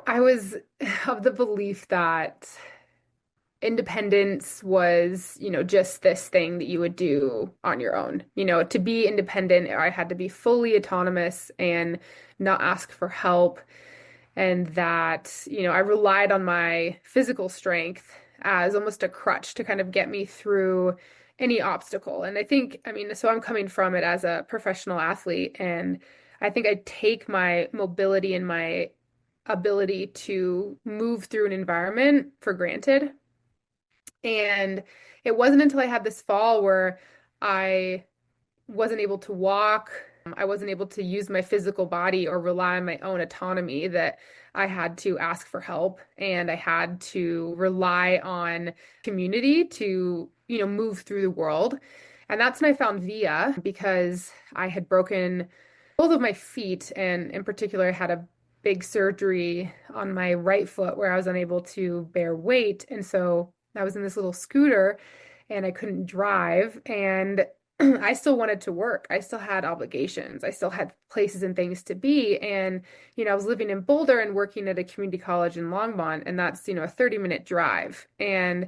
I was of the belief that independence was, just this thing that you would do on your own. To be independent, I had to be fully autonomous and not ask for help. And that, I relied on my physical strength as almost a crutch to kind of get me through any obstacle. And I think, so I'm coming from it as a professional athlete, and I think I take my mobility and my ability to move through an environment for granted. And it wasn't until I had this fall where I wasn't able to walk, I wasn't able to use my physical body or rely on my own autonomy that I had to ask for help, and I had to rely on community to, move through the world. And that's when I found VIA because I had broken both of my feet, and in particular, I had a big surgery on my right foot where I was unable to bear weight. And so I was in this little scooter and I couldn't drive. And I still wanted to work. I still had obligations. I still had places and things to be. And, I was living in Boulder and working at a community college in Longmont, and that's, a 30-minute drive. And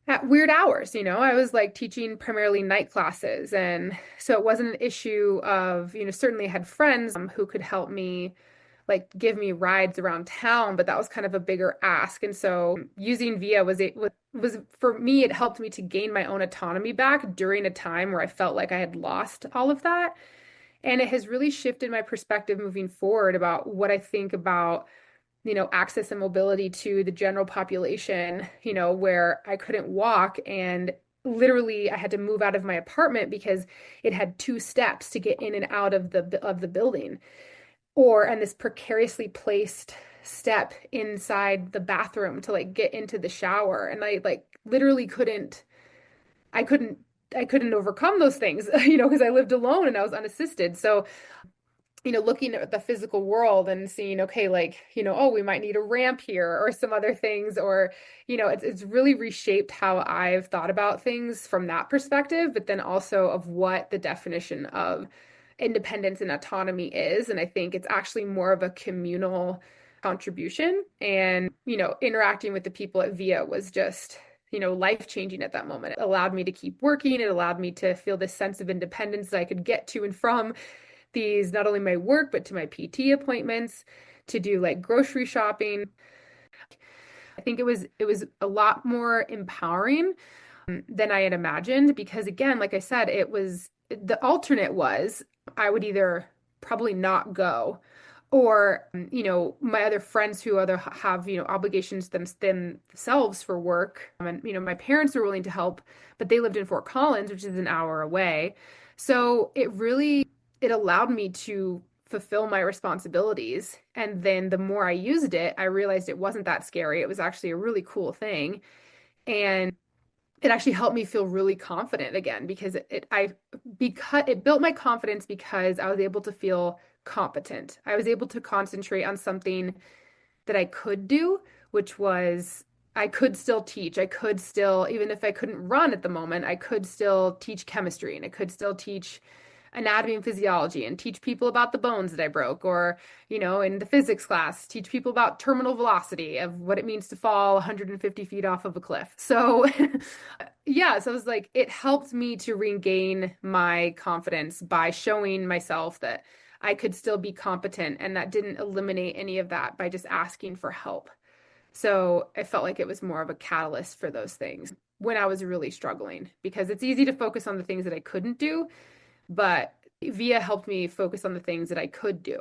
at weird hours, I was like teaching primarily night classes. And so it wasn't an issue of, certainly I had friends who could help me like give me rides around town, but that was kind of a bigger ask. And so using VIA was for me, it helped me to gain my own autonomy back during a time where I felt like I had lost all of that. And it has really shifted my perspective moving forward about what I think about, access and mobility to the general population, where I couldn't walk, and literally I had to move out of my apartment because it had two steps to get in and out of the building, and this precariously placed step inside the bathroom to like get into the shower. And I like literally I couldn't I couldn't overcome those things, because I lived alone and I was unassisted. So, looking at the physical world and seeing, okay, like, oh, we might need a ramp here or some other things, or, it's really reshaped how I've thought about things from that perspective, but then also of what the definition of independence and autonomy is. And I think it's actually more of a communal contribution. And, interacting with the people at VIA was just, life changing at that moment. It allowed me to keep working. It allowed me to feel this sense of independence that I could get to and from these, not only my work, but to my PT appointments, to do like grocery shopping. I think it was a lot more empowering than I had imagined, because again, like I said, it was the alternate was I would either probably not go, or my other friends who other have obligations themselves for work, and my parents were willing to help, but they lived in Fort Collins, which is an hour away. So it allowed me to fulfill my responsibilities. And then the more I used it, I realized it wasn't that scary. It was actually a really cool thing. And it actually helped me feel really confident again, because it built my confidence because I was able to feel competent. I was able to concentrate on something that I could do, which was I could still teach. I could still, even if I couldn't run at the moment, I could still teach chemistry, and I could still teach anatomy and physiology and teach people about the bones that I broke, or, in the physics class, teach people about terminal velocity of what it means to fall 150 feet off of a cliff. So, yeah, so it was like, it helped me to regain my confidence by showing myself that I could still be competent, and that didn't eliminate any of that by just asking for help. So I felt like it was more of a catalyst for those things when I was really struggling, because it's easy to focus on the things that I couldn't do, but VIA helped me focus on the things that I could do.